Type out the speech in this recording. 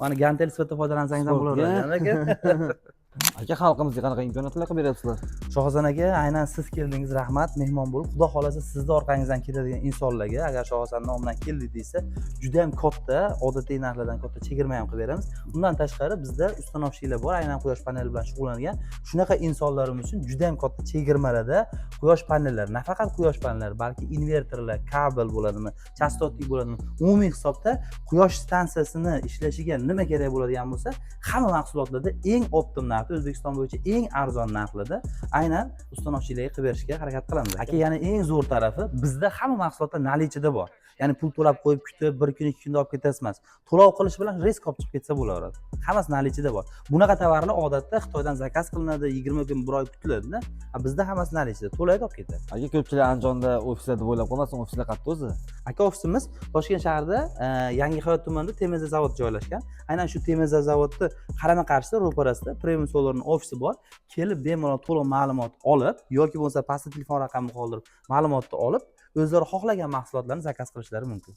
Mana gantel sifatida foydalansangiz ham bo'laveradi aka. Aka, xalqimizga qanaqa imkoniyatlar qilib beryapsizlar? Shohjahon aka, aynan siz keldingiz, rahmat, mehmon bo'lib, xudo xolasa sizni orqangizdan keladigan insonlarga agar Shohjahon nomidan keldik desa, juda ham katta, odatiy narxlardan katta chegirma ham qilib beramiz. Undan tashqari bizda ustanovchilar bor, aynan quyosh paneli bilan shug'ullangan. Shunaqa insonlarimiz uchun juda ham katta chegirmalarda quyosh panellari, nafaqat quyosh panellari, balki invertorlar, kabel bo'ladimi, chastotlik bo'ladimi, umumiy hisobda quyosh stansiyasini ishlashiga nima kerak bo'ladigan bo'lsa, hamma mahsulotlarda eng optim narxda, O'zbekiston bo'yicha eng arzon narxlarda aynan ustanovchilarga qilib berishga harakat qilamiz. Aka, yana eng zo'r tarafi, bizda hamma mahsulotlar nalichida bor. Ya'ni pul to'lab qo'yib kutib, bir kun, ikki kunda olib ketasiz emas. To'lov qilish bilan risk olib chiqib ketsa bo'laveradi. Hammasi nalichida bor. Bunaqa tovarlar odatda Xitoydan zakaz qilinadi, 20 kun, 1 oy kutiladi-da. Bizda hammasi nalichida, to'laydi olib ketadi. Aka, ko'pchilik Andijonda ofislar deb o'ylab qolmasin, ofislar qayerda o'zi? Aka, ofisimiz Toshkent shahrida, Yangihayot tumanida Temeza zavod joylashgan. Aynan shu Temeza zavodni qarama-qarshisida, ro'parasida Premium Solar'ning ofisi bor. Kelib bemalol to'liq ma'lumot olib yoki bo'lmasa pastda telefon raqamini qoldirib, ma'lumotni olib, o'zlari xohlagan mahsulotlarni zakaz qilishlari mumkin.